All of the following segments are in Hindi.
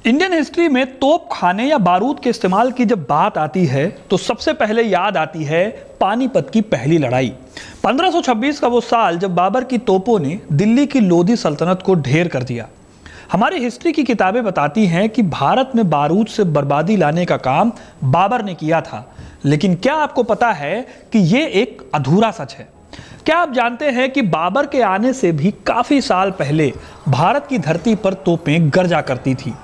इंडियन हिस्ट्री में तोप खाने या बारूद के इस्तेमाल की जब बात आती है तो सबसे पहले याद आती है पानीपत की पहली लड़ाई। 1526 का वो साल जब बाबर की तोपों ने दिल्ली की लोधी सल्तनत को ढेर कर दिया। हमारी हिस्ट्री की किताबें बताती हैं कि भारत में बारूद से बर्बादी लाने का काम बाबर ने किया था, लेकिन क्या आपको पता है कि ये एक अधूरा सच है? क्या आप जानते हैं कि बाबर के आने से भी काफी साल पहले भारत की धरती पर तोपें गरजा करती थी।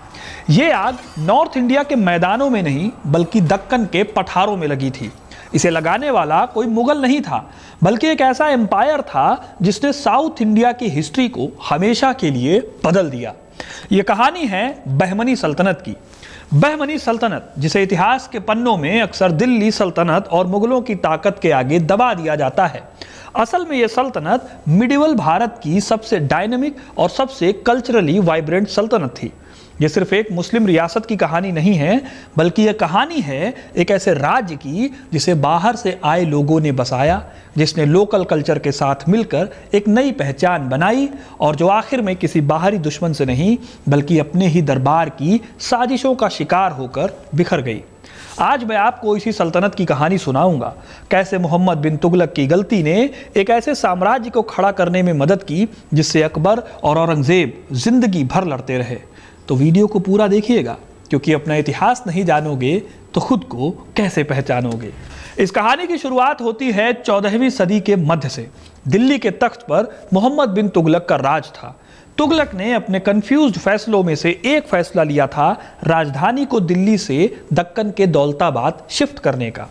ये आग नॉर्थ इंडिया के मैदानों में नहीं बल्कि दक्कन के पठारों में लगी थी। इसे लगाने वाला कोई मुगल नहीं था, बल्कि एक ऐसा एम्पायर था जिसने साउथ इंडिया की हिस्ट्री को हमेशा के लिए बदल दिया। ये कहानी है बहमनी सल्तनत की। बहमनी सल्तनत, जिसे इतिहास के पन्नों में अक्सर दिल्ली सल्तनत और मुगलों की ताकत के आगे दबा दिया जाता है, असल में यह सल्तनत मिडिवल भारत की सबसे डायनेमिक और सबसे कल्चरली वाइब्रेंट सल्तनत थी। यह सिर्फ एक मुस्लिम रियासत की कहानी नहीं है, बल्कि यह कहानी है एक ऐसे राज्य की जिसे बाहर से आए लोगों ने बसाया, जिसने लोकल कल्चर के साथ मिलकर एक नई पहचान बनाई और जो आखिर में किसी बाहरी दुश्मन से नहीं बल्कि अपने ही दरबार की साजिशों का शिकार होकर बिखर गई। आज मैं आपको इसी सल्तनत की कहानी सुनाऊंगा, कैसे मोहम्मद बिन तुगलक की गलती ने एक ऐसे साम्राज्य को खड़ा करने में मदद की जिससे अकबर और औरंगजेब जिंदगी भर लड़ते रहे। तो वीडियो को पूरा देखिएगा, क्योंकि अपना इतिहास नहीं जानोगे तो खुद को कैसे पहचानोगे। इस कहानी की शुरुआत होती है 14वीं सदी के मध्य से। दिल्ली के तख्त पर मोहम्मद बिन तुगलक का राज था। तुगलक ने अपने कंफ्यूज्ड फैसलों में से एक फैसला लिया था राजधानी को दिल्ली से दक्कन के दौलताबाद शिफ्ट करने का।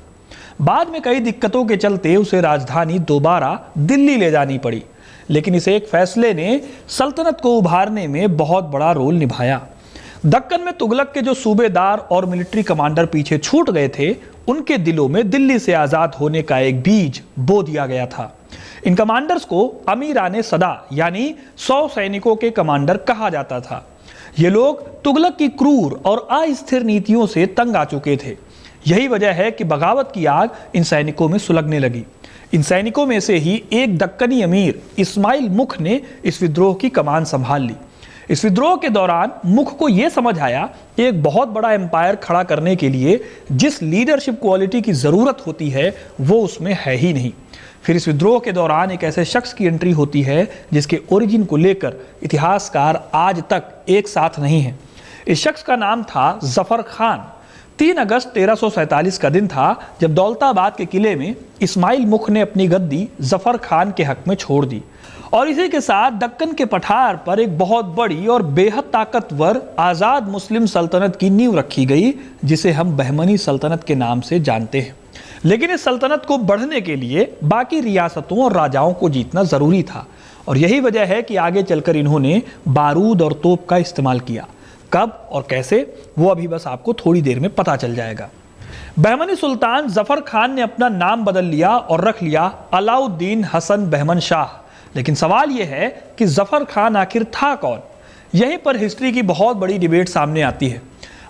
बाद में कई दिक्कतों के चलते उसे राजधानी दोबारा दिल्ली ले जानी पड़ी, लेकिन इस एक फैसले ने सल्तनत को उभारने में बहुत बड़ा रोल निभाया। दक्कन में तुगलक के जो सूबेदार और मिलिट्री कमांडर पीछे छूट गए थे, उनके दिलों में दिल्ली से आज़ाद होने का एक बीज बो दिया गया था। इन कमांडर्स को अमीराने सदा यानी 100 सैनिकों के कमांडर कहा जाता था। ये लोग तुगलक की क्रूर और अस्थिर नीतियों से तंग आ चुके थे। यही वजह है कि बगावत की आग इन सैनिकों में सुलगने लगी। इन सैनिकों में से ही एक दक्कनी अमीर इस्माइल मुख ने इस विद्रोह की कमान संभाल ली। इस विद्रोह के दौरान मुख को यह समझ आया कि एक बहुत बड़ा एम्पायर खड़ा करने के लिए जिस लीडरशिप क्वालिटी की जरूरत होती है वो उसमें है ही नहीं। फिर इस विद्रोह के दौरान एक ऐसे शख्स की एंट्री होती है जिसके ओरिजिन को लेकर इतिहासकार आज तक एक साथ नहीं है। इस शख्स का नाम था जफर खान। 3 अगस्त 1347 का दिन था जब दौलताबाद के किले में इस्माइल मुख ने अपनी गद्दी जफर खान के हक में छोड़ दी, और इसी के साथ दक्कन के पठार पर एक बहुत बड़ी और बेहद ताकतवर आज़ाद मुस्लिम सल्तनत की नींव रखी गई, जिसे हम बहमनी सल्तनत के नाम से जानते हैं। लेकिन इस सल्तनत को बढ़ने के लिए बाकी रियासतों और राजाओं को जीतना ज़रूरी था, और यही वजह है कि आगे चलकर इन्होंने बारूद और तोप का इस्तेमाल किया। कब और कैसे, वो अभी बस आपको थोड़ी देर में पता चल जाएगा। बहमनी सुल्तान जफर खान ने अपना नाम बदल लिया और रख लिया अलाउद्दीन हसन बहमन शाह। लेकिन सवाल यह है कि जफर खान आखिर था कौन? यहीं पर हिस्ट्री की बहुत बड़ी डिबेट सामने आती है।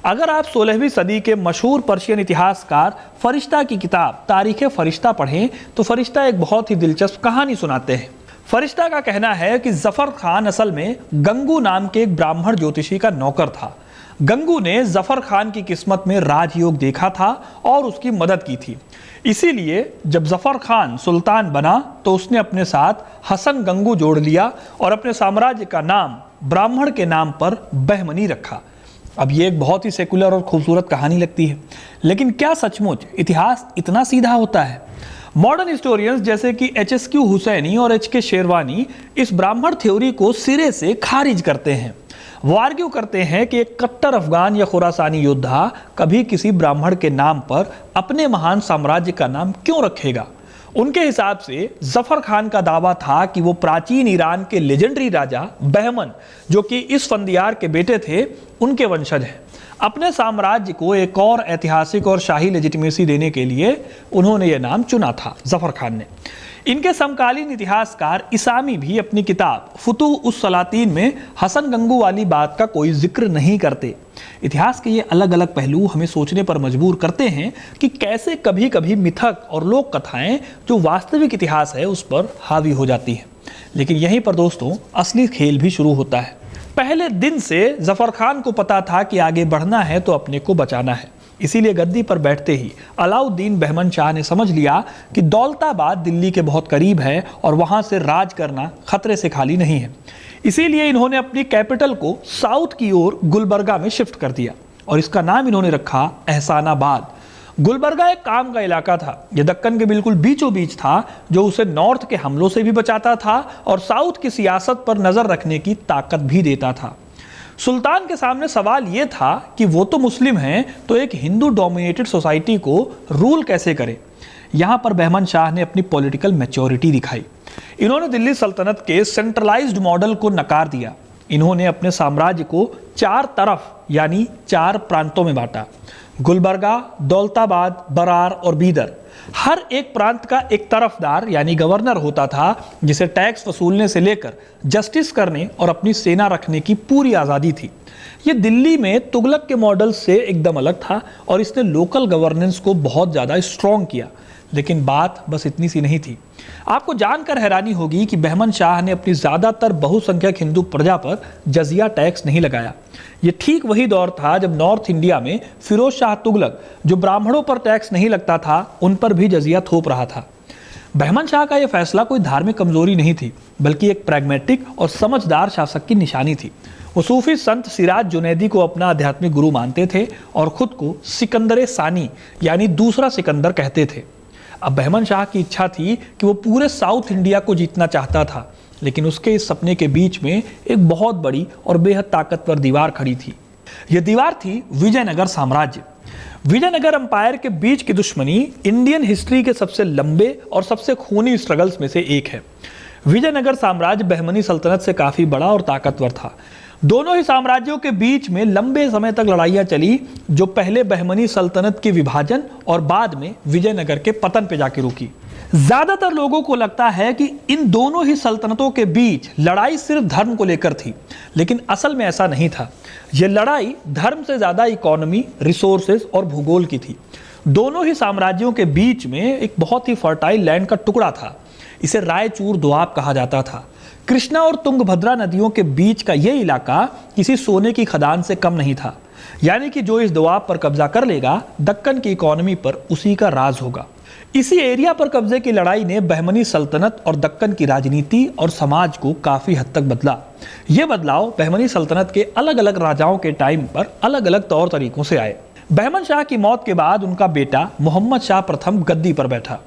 अगर आप 16वीं सदी के मशहूर पर्शियन इतिहासकार फरिश्ता की किताब तारीख़ फरिश्ता पढ़ें तो फरिश्ता एक बहुत ही दिलचस्प कहानी सुनाते हैं। फरिश्ता का कहना है कि जफर खान असल में गंगू नाम के एक ब्राह्मण ज्योतिषी का नौकर था। गंगू ने जफर खान की किस्मत में राजयोग देखा था और उसकी मदद की थी। इसीलिए जब जफर खान सुल्तान बना तो उसने अपने साथ हसन गंगू जोड़ लिया और अपने साम्राज्य का नाम ब्राह्मण के नाम पर बहमनी रखा। अब ये एक बहुत ही सेकुलर और खूबसूरत कहानी लगती है, लेकिन क्या सचमुच इतिहास इतना सीधा होता है? मॉडर्न हिस्टोरियंस जैसे कि HSQ हुसैनी और HK शेरवानी इस ब्राह्मण थ्योरी को सिरे से खारिज करते हैं। वो आर्ग्यू करते हैं कि एक कट्टर अफगान या खुरासानी योद्धा कभी किसी ब्राह्मण के नाम पर अपने महान साम्राज्य का नाम क्यों रखेगा? उनके हिसाब से जफर खान का दावा था कि वो प्राचीन ईरान के लेजेंडरी राजा बहमन, जो कि इस फंदियार के बेटे थे, उनके वंशज हैं। अपने साम्राज्य को एक और ऐतिहासिक और शाही लेजिटिमेसी देने के लिए उन्होंने ये नाम चुना था, जफर खान ने। इनके समकालीन इतिहासकार इसामी भी अपनी किताब फुतूह उस सलातीन में हसन गंगू वाली बात का कोई जिक्र नहीं करते। इतिहास के ये अलग अलग पहलू हमें सोचने पर मजबूर करते हैं कि कैसे कभी कभी मिथक और लोक कथाएं जो वास्तविक इतिहास है उस पर हावी हो जाती हैं। लेकिन यहीं पर दोस्तों असली खेल भी शुरू होता है। पहले दिन से जफर खान को पता था कि आगे बढ़ना है तो अपने को बचाना है। इसीलिए गद्दी पर बैठते ही अलाउद्दीन बहमन शाह ने समझ लिया कि दौलताबाद दिल्ली के बहुत करीब है और वहां से राज करना खतरे से खाली नहीं है। इसीलिए इन्होंने अपनी कैपिटल को साउथ की ओर गुलबर्गा में शिफ्ट कर दिया और इसका नाम इन्होंने रखा एहसानाबाद। गुलबर्गा एक काम का इलाका था, यह दक्कन के बिल्कुल बीचों बीच था, जो उसे नॉर्थ के हमलों से भी बचाता था और साउथ की सियासत पर नजर रखने की ताकत भी देता था। सुल्तान के सामने सवाल यह था कि वो तो मुस्लिम हैं, तो एक हिंदू डोमिनेटेड सोसाइटी को रूल कैसे करे। यहां पर बहमन शाह ने अपनी पॉलिटिकल मैच्योरिटी दिखाई। इन्होंने दिल्ली सल्तनत के सेंट्रलाइज्ड मॉडल को नकार दिया। इन्होंने अपने साम्राज्य को 4 तरफ यानी 4 प्रांतों में बांटा। गुलबर्गा, दौलताबाद, बरार और बीदर। हर एक प्रांत का एक तरफदार यानी गवर्नर होता था, जिसे टैक्स वसूलने से लेकर जस्टिस करने और अपनी सेना रखने की पूरी आज़ादी थी। ये दिल्ली में तुगलक के मॉडल से एकदम अलग था और इसने लोकल गवर्नेंस को बहुत ज़्यादा स्ट्रॉन्ग किया। लेकिन बात बस इतनी सी नहीं थी। आपको जानकर हैरानी होगी कि बहमन शाह ने अपनी ज़्यादातर बहुसंख्यक हिंदू प्रजा पर जजिया टैक्स नहीं लगाया। ये ठीक वही दौर था जब नॉर्थ इंडिया में फिरोज शाह तुगलक, जो ब्राह्मणों पर टैक्स नहीं लगता था, उन पर भी जजिया थोप रहा था। बहमन शाह का यह फैसला कोई धार्मिक कमजोरी नहीं थी, बल्कि एक प्रैग्मेटिक और समझदार शासक की निशानी थी। वो सूफी संत सिराज जुनैदी को अपना आध्यात्मिक गुरु मानते थे और खुद को सिकंदर सानी यानी दूसरा सिकंदर कहते थे। अब बहमन शाह की इच्छा थी कि वो पूरे साउथ इंडिया को जीतना चाहता था, लेकिन उसके इस सपने के बीच में एक बहुत बड़ी और बेहद ताकतवर दीवार खड़ी थी। यह दीवार थी विजयनगर साम्राज्य। विजयनगर एम्पायर के बीच की दुश्मनी इंडियन हिस्ट्री के सबसे लंबे और सबसे खूनी स्ट्रगल्स में से एक है। विजयनगर साम्राज्य बहमनी सल्तनत से काफी बड़ा और ताकतवर था। दोनों ही साम्राज्यों के बीच में लंबे समय तक लड़ाइयां चली, जो पहले बहमनी सल्तनत के विभाजन और बाद में विजयनगर के पतन पे जाके रुकी। ज्यादातर लोगों को लगता है कि इन दोनों ही सल्तनतों के बीच लड़ाई सिर्फ धर्म को लेकर थी, लेकिन असल में ऐसा नहीं था। यह लड़ाई धर्म से ज्यादा इकोनॉमी, रिसोर्सेज और भूगोल की थी। दोनों ही साम्राज्यों के बीच में एक बहुत ही फर्टाइल लैंड का टुकड़ा था। इसे रायचूर दोआब कहा जाता था। कृष्णा और तुंगभद्रा नदियों के बीच का यह इलाका किसी सोने की खदान से कम नहीं था। यानी कि जो इस दोआब पर कब्जा कर लेगा, दक्कन की इकोनॉमी पर उसी का राज होगा। इसी एरिया पर कब्जे की लड़ाई ने बहमनी सल्तनत और दक्कन की राजनीति और समाज को काफी हद तक बदला। यह बदलाव बहमनी सल्तनत के अलग अलग राजाओं के टाइम पर अलग अलग तौर तरीकों से आए। बहमन शाह की मौत के बाद उनका बेटा मोहम्मद शाह प्रथम गद्दी पर बैठा।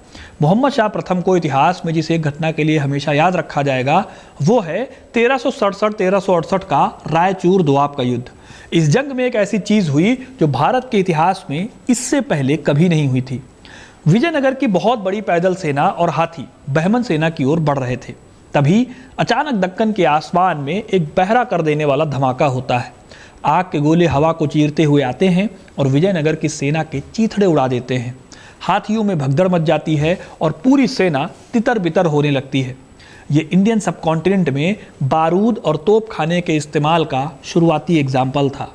मोहम्मद शाह प्रथम को इतिहास में जिस एक घटना के लिए हमेशा याद रखा जाएगा, वो है 1367-1368 का रायचूर दोआब का युद्ध। इस जंग में एक ऐसी चीज हुई जो भारत के इतिहास में इससे पहले कभी नहीं हुई थी। विजयनगर की बहुत बड़ी पैदल सेना और हाथी बहमन सेना की ओर बढ़ रहे थे। तभी अचानक दक्कन के आसमान में एक बहरा कर देने वाला धमाका होता है। आग के गोले हवा को चीरते हुए आते हैं और विजयनगर की सेना के चीथड़े उड़ा देते हैं। हाथियों में भगदड़ मच जाती है और पूरी सेना तितर बितर होने लगती है। ये इंडियन सबकॉन्टिनेंट में बारूद और तोप खाने के इस्तेमाल का शुरुआती एग्जाम्पल था।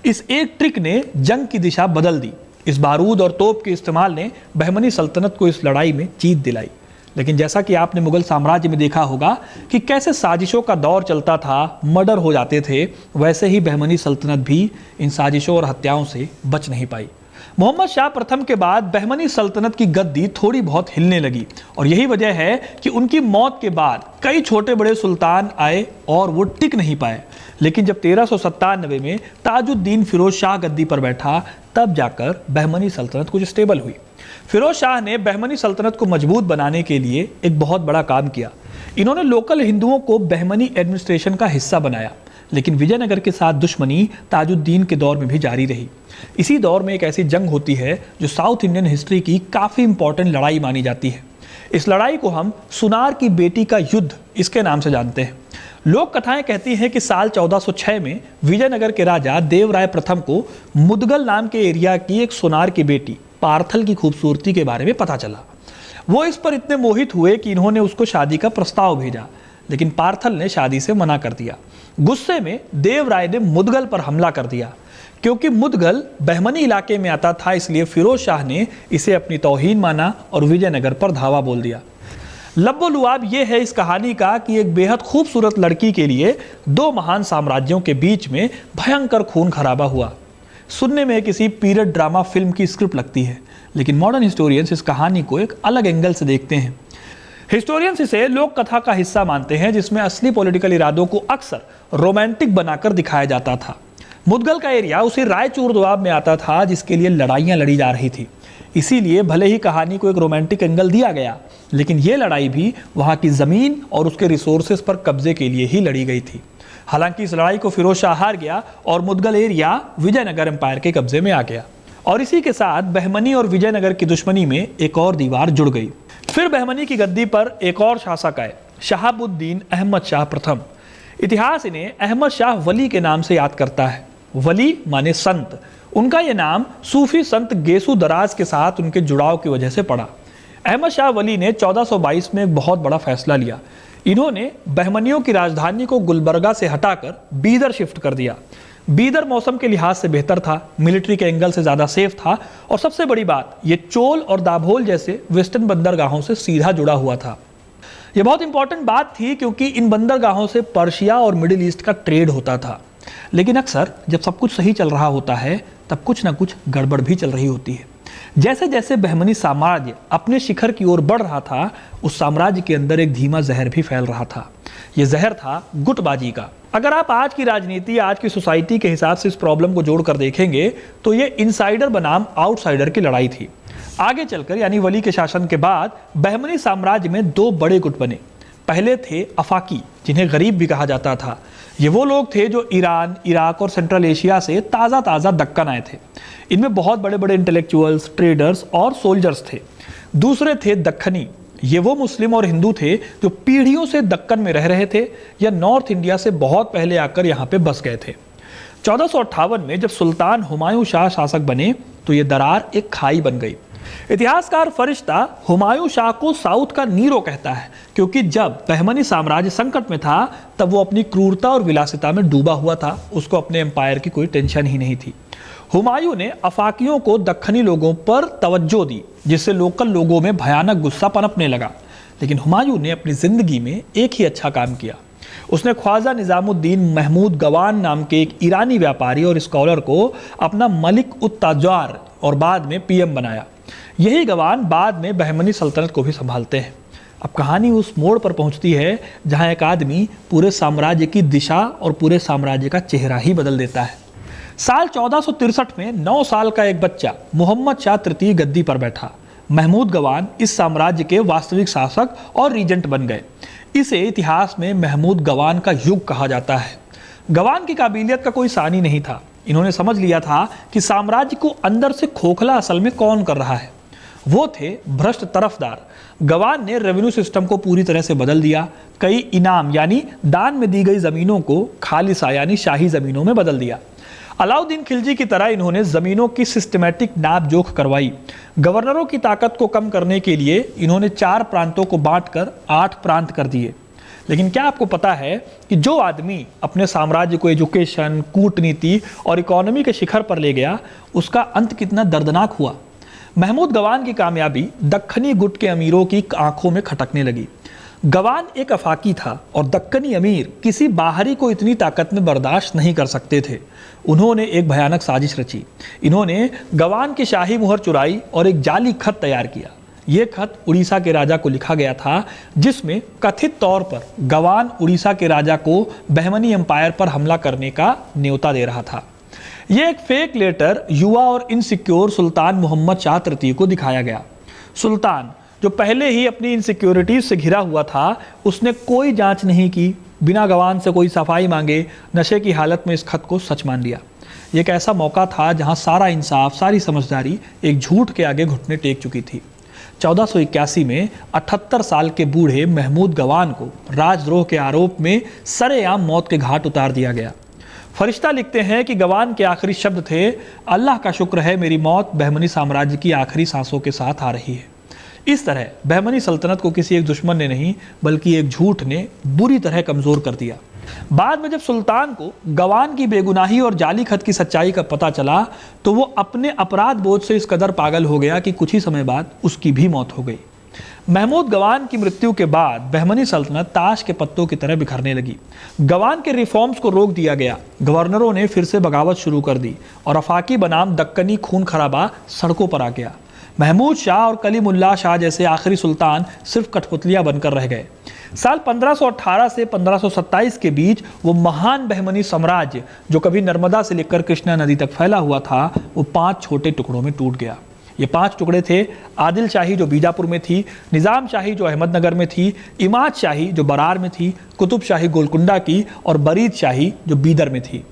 इस एक ट्रिक ने जंग की दिशा बदल दी। इस बारूद और तोप के इस्तेमाल ने बहमनी सल्तनत को इस लड़ाई में जीत दिलाई। लेकिन जैसा कि आपने मुगल साम्राज्य में देखा होगा कि कैसे साजिशों का दौर चलता था, मर्डर हो जाते थे, वैसे ही बहमनी सल्तनत भी इन साजिशों और हत्याओं से बच नहीं पाई। मोहम्मद शाह प्रथम के बाद बहमनी सल्तनत की गद्दी थोड़ी बहुत हिलने लगी और यही वजह है कि उनकी मौत के बाद कई छोटे बड़े सुल्तान आए और वो टिक नहीं पाए। लेकिन जब 1397 में ताजुद्दीन फिरोज शाह गद्दी पर बैठा, तब जाकर बहमनी सल्तनत कुछ स्टेबल हुई। फिरोज शाह ने बहमनी सल्तनत को मजबूत बनाने के लिए एक बहुत बड़ा काम किया। इन्होंने लोकल हिंदुओं को बहमनी एडमिनिस्ट्रेशन का हिस्सा बनाया। लेकिन विजयनगर के साथ दुश्मनी ताजुद्दीन के दौर में भी जारी रही। इसी दौर में एक ऐसी जंग होती है जो साउथ इंडियन हिस्ट्री की काफ़ी इंपॉर्टेंट लड़ाई मानी जाती है। इस लड़ाई को हम सुनार की बेटी का युद्ध इसके नाम से जानते हैं। लोक कथाएं कहती हैं कि साल 1406 में विजयनगर के राजा देवराय प्रथम को मुदगल नाम के एरिया की एक सुनार की बेटी पार्थल की खूबसूरती के बारे में पता चला। वो इस पर इतने मोहित हुए कि इन्होंने उसको शादी का प्रस्ताव भेजा, लेकिन पार्थल ने शादी से मना कर दिया। गुस्से में देवराय ने मुदगल पर हमला कर दिया। क्योंकि मुदगल बहमनी इलाके में आता था, इसलिए फिरोज शाह ने इसे अपनी तौहीन माना और विजयनगर पर धावा बोल दिया। लब्बो लुआब ये है इस कहानी का कि एक बेहद खूबसूरत लड़की के लिए दो महान साम्राज्यों के बीच में भयंकर खून खराबा हुआ। सुनने में किसी पीरियड ड्रामा फिल्म की स्क्रिप्ट लगती है, लेकिन मॉडर्न हिस्टोरियंस इस कहानी को एक अलग एंगल से देखते हैं। हिस्टोरियंस इसे लोक कथा का हिस्सा मानते हैं, जिसमें असली पॉलिटिकल इरादों को अक्सर रोमांटिक बनाकर दिखाया जाता था। मुदगल का एरिया उसी रायचूर दोआब में आता था जिसके लिए लड़ाइयाँ लड़ी जा रही थी। इसीलिए भले ही कहानी को एक रोमांटिक एंगल दिया गया, लेकिन ये लड़ाई भी वहाँ की ज़मीन और उसके रिसोर्सेज पर कब्जे के लिए ही लड़ी गई थी। हालांकि इस लड़ाई को फिरोज शाह हार गया और मुदगल एरिया विजयनगर एम्पायर के कब्जे में आ गया, और इसी के साथ बहमनी और विजयनगर की दुश्मनी में एक और दीवार जुड़ गई। फिर बहमनी की गद्दी पर एक और शासक आए, शहाबुद्दीन अहमद शाह प्रथम। इतिहास इन्हें अहमद शाह वली के नाम से याद करता है। वली माने संत। उनका यह नाम सूफी संत गेसु दराज के साथ उनके जुड़ाव की वजह से पड़ा। अहमद शाह वली ने 1422 में एक बहुत बड़ा फैसला लिया। इन्होंने बहमनियों की राजधानी को गुलबर्गा से हटाकर बीदर शिफ्ट कर दिया। बीदर मौसम के लिहाज से बेहतर था, मिलिट्री के एंगल से ज़्यादा सेफ था, और सबसे बड़ी बात, ये चोल और दाभोल जैसे वेस्टर्न बंदरगाहों से सीधा जुड़ा हुआ था। यह बहुत इंपॉर्टेंट बात थी क्योंकि इन बंदरगाहों से पर्शिया और मिडिल ईस्ट का ट्रेड होता था। लेकिन अक्सर जब सब कुछ सही चल रहा होता है तब कुछ ना कुछ गड़बड़ भी चल रही होती है। जैसे जैसे बहमनी साम्राज्य अपने शिखर की ओर बढ़ रहा था, उस साम्राज्य के अंदर एक धीमा जहर भी फैल रहा था। यह जहर था गुटबाजी का। अगर आप आज की राजनीति, आज की सोसाइटी के हिसाब से इस प्रॉब्लम को जोड़कर देखेंगे तो ये इनसाइडर बनाम आउटसाइडर की लड़ाई थी। आगे चलकर यानी वली के शासन के बाद बहमनी साम्राज्य में दो बड़े गुट बने। पहले थे अफाकी, जिन्हें गरीब भी कहा जाता था। ये वो लोग थे जो ईरान, इराक और सेंट्रल एशिया से ताज़ा दक्कन आए थे। इनमें बहुत बड़े बड़े इंटेलेक्चुअल्स, ट्रेडर्स और सोल्जर्स थे। दूसरे थे दक्खनी। ये वो मुस्लिम और हिंदू थे जो पीढ़ियों से दक्कन में रह रहे थे या नॉर्थ इंडिया से बहुत पहले आकर यहाँ पे बस गए थे। 1458 में जब सुल्तान हुमायूं शाह शासक बने तो ये दरार एक खाई बन गई। इतिहासकार फरिश्ता हुमायूं शाह को साउथ का नीरो कहता है, क्योंकि जब बहमनी साम्राज्य संकट में था तब वो अपनी क्रूरता और विलासिता में डूबा हुआ था। उसको अपने एम्पायर की कोई टेंशन ही नहीं थी। हुमायूं ने अफाकियों को दक्खनी लोगों पर तवज्जो दी, जिससे लोकल लोगों में भयानक गुस्सा पनपने लगा। लेकिन हुमायूं ने अपनी जिंदगी में एक ही अच्छा काम किया। उसने ख्वाजा निजामुद्दीन महमूद गवान नाम के एक ईरानी व्यापारी और स्कॉलर को अपना मलिक उत ताजार और बाद में पीएम बनाया। यही गवान बाद में बहमनी सल्तनत को भी संभालते हैं। अब कहानी उस मोड़ पर पहुंचती है जहां एक आदमी पूरे साम्राज्य की दिशा और पूरे साम्राज्य का चेहरा ही बदल देता है। साल 1463 में 9 साल का एक बच्चा मोहम्मद शाह तृतीय गद्दी पर बैठा। महमूद गवान इस साम्राज्य के वास्तविक शासक और रीजेंट बन गए। इसे इतिहास में महमूद गवान का युग कहा जाता है। गवान की काबिलियत का कोई सानी नहीं था। इन्होंने समझ लिया था कि साम्राज्य को अंदर से खोखला असल में कौन कर रहा है। वो थे भ्रष्ट तरफदार। गवान ने रेवेन्यू सिस्टम को पूरी तरह से बदल दिया। कई इनाम यानी दान में दी गई जमीनों को खालिसा यानी शाही जमीनों में बदल दिया। अलाउद्दीन खिलजी की तरह इन्होंने जमीनों की सिस्टमैटिक नाप जोख करवाई। गवर्नरों की ताकत को कम करने के लिए इन्होंने 4 प्रांतों को बांटकर 8 प्रांत कर दिए। लेकिन क्या आपको पता है कि जो आदमी अपने साम्राज्य को एजुकेशन, कूटनीति और इकोनॉमी के शिखर पर ले गया, उसका अंत कितना दर्दनाक हुआ। महमूद गवान की कामयाबी दक्खनी गुट के अमीरों की आंखों में खटकने लगी। गवान एक अफाकी था और दक्कनी अमीर किसी बाहरी को इतनी ताकत में बर्दाश्त नहीं कर सकते थे। उन्होंने एक भयानक साजिश रची। इन्होंने गवान की शाही मुहर चुराई और एक जाली खत तैयार किया। ये खत उड़ीसा के राजा को लिखा गया था, जिसमें कथित तौर पर गवान उड़ीसा के राजा को बहमनी एम्पायर पर हमला करने का न्योता दे रहा था। यह एक फेक लेटर युवा और इनसिक्योर सुल्तान मोहम्मद शाह तृतीय को दिखाया गया। सुल्तान, जो पहले ही अपनी इनसिक्योरिटीज से घिरा हुआ था, उसने कोई जांच नहीं की, बिना गवान से कोई सफाई मांगे नशे की हालत में इस खत को सच मान लिया। यह एक ऐसा मौका था जहां सारा इंसाफ, सारी समझदारी एक झूठ के आगे घुटने टेक चुकी थी। 1481 में 78 साल के बूढ़े महमूद गवान को राजद्रोह के आरोप में सरेआम मौत के घाट उतार दिया गया। फरिश्ता लिखते हैं कि गवान के आखिरी शब्द थे, अल्लाह का शुक्र है मेरी मौत बहमनी साम्राज्य की आखिरी सांसों के साथ आ रही है। इस तरह बहमनी सल्तनत को किसी एक दुश्मन ने नहीं बल्कि एक झूठ ने बुरी तरह कमजोर कर दिया। बाद में जब सुल्तान को गवान की बेगुनाही और जाली खत की सच्चाई का पता चला तो वो अपने अपराध बोझ से इस कदर पागल हो गया कि कुछ ही समय बाद उसकी भी मौत हो गई। महमूद गवान की मृत्यु के बाद बहमनी सल्तनत ताश के पत्तों की तरह बिखरने लगी। गवान के रिफॉर्म्स को रोक दिया गया, गवर्नरों ने फिर से बगावत शुरू कर दी और अफाकी बनाम दक्कनी खून खराबा सड़कों पर आ गया। महमूद शाह और कलीमुल्लाह शाह जैसे आखिरी सुल्तान सिर्फ कठपुतलियां बनकर रह गए। साल 1518 से 1527 के बीच वो महान बहमनी साम्राज्य जो कभी नर्मदा से लेकर कृष्णा नदी तक फैला हुआ था, वो 5 छोटे टुकड़ों में टूट गया। ये 5 टुकड़े थे: आदिल शाही जो बीजापुर में थी, निज़ाम शाही जो अहमदनगर में थी, इमाद शाही जो बरार में थी, कुतुब शाही गोलकुंडा की और बरीद शाही जो बीदर में थी।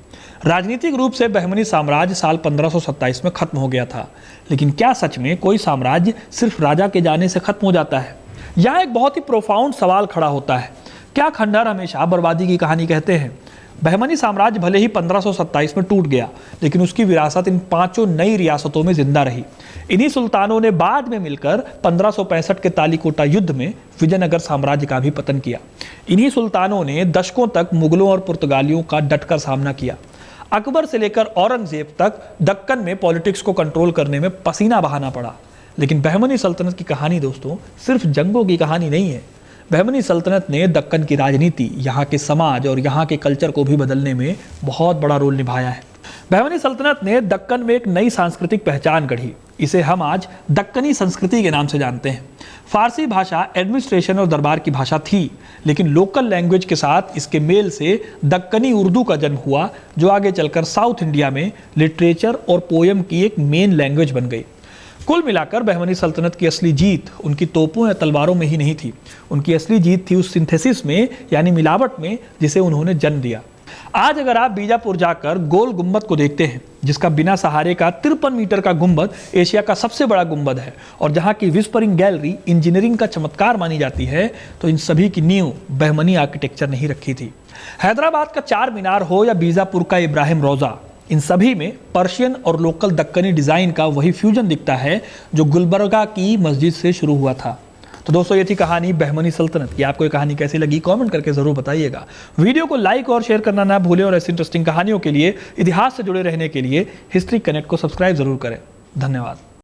राजनीतिक रूप से बहमनी साम्राज्य साल 1527 में खत्म हो गया था, लेकिन क्या सच में कोई साम्राज्य सिर्फ राजा के जाने से खत्म हो जाता है? यहाँ एक बहुत ही प्रोफाउंड सवाल खड़ा होता है। क्या खंडहर हमेशा बर्बादी की कहानी कहते हैं? बहमनी साम्राज्य भले ही 1527 में टूट गया, लेकिन उसकी विरासत इन 5 नई रियासतों में जिंदा रही। इन्हीं सुल्तानों ने बाद में मिलकर 1565 के तालीकोटा युद्ध में विजयनगर साम्राज्य का भी पतन किया। इन्हीं सुल्तानों ने दशकों तक मुगलों और पुर्तगालियों का डटकर सामना किया। अकबर से लेकर औरंगजेब तक दक्कन में पॉलिटिक्स को कंट्रोल करने में पसीना बहाना पड़ा। लेकिन बहमनी सल्तनत की कहानी दोस्तों सिर्फ जंगों की कहानी नहीं है। बहमनी सल्तनत ने दक्कन की राजनीति, यहाँ के समाज और यहाँ के कल्चर को भी बदलने में बहुत बड़ा रोल निभाया है। बहमनी सल्तनत ने दक्कन में एक नई सांस्कृतिक पहचान गढ़ी। इसे हम आज दक्कनी संस्कृति के नाम से जानते हैं। फारसी भाषा एडमिनिस्ट्रेशन और दरबार की भाषा थी, लेकिन लोकल लैंग्वेज के साथ इसके मेल से दक्कनी उर्दू का जन्म हुआ, जो आगे चलकर साउथ इंडिया में लिटरेचर और पोयम की एक मेन लैंग्वेज बन गई। कुल मिलाकर बहमनी सल्तनत की असली जीत उनकी तोपों या तलवारों में ही नहीं थी। उनकी असली जीत थी उस सिंथेसिस में, यानी मिलावट में, जिसे उन्होंने जन्म दिया। आज अगर आप बीजापुर जाकर गोल गुंबद को देखते हैं, जिसका बिना सहारे का 53 मीटर का गुंबद एशिया का सबसे बड़ा गुंबद है और जहां की विस्परिंग गैलरी इंजीनियरिंग का चमत्कार मानी जाती है, तो इन सभी की नींव बहमनी आर्किटेक्चर ने ही रखी थी। हैदराबाद का 4 मीनार हो या बीजापुर का इब्राहिम रोजा, इन सभी में पर्शियन और लोकल दक्कनी डिजाइन का वही फ्यूजन दिखता है जो गुलबर्गा की मस्जिद से शुरू हुआ था। तो दोस्तों, ये थी कहानी बहमनी सल्तनत की। आपको ये कहानी कैसी लगी कमेंट करके जरूर बताइएगा। वीडियो को लाइक और शेयर करना ना भूलें और ऐसी इंटरेस्टिंग कहानियों के लिए, इतिहास से जुड़े रहने के लिए हिस्ट्री कनेक्ट को सब्सक्राइब जरूर करें। धन्यवाद।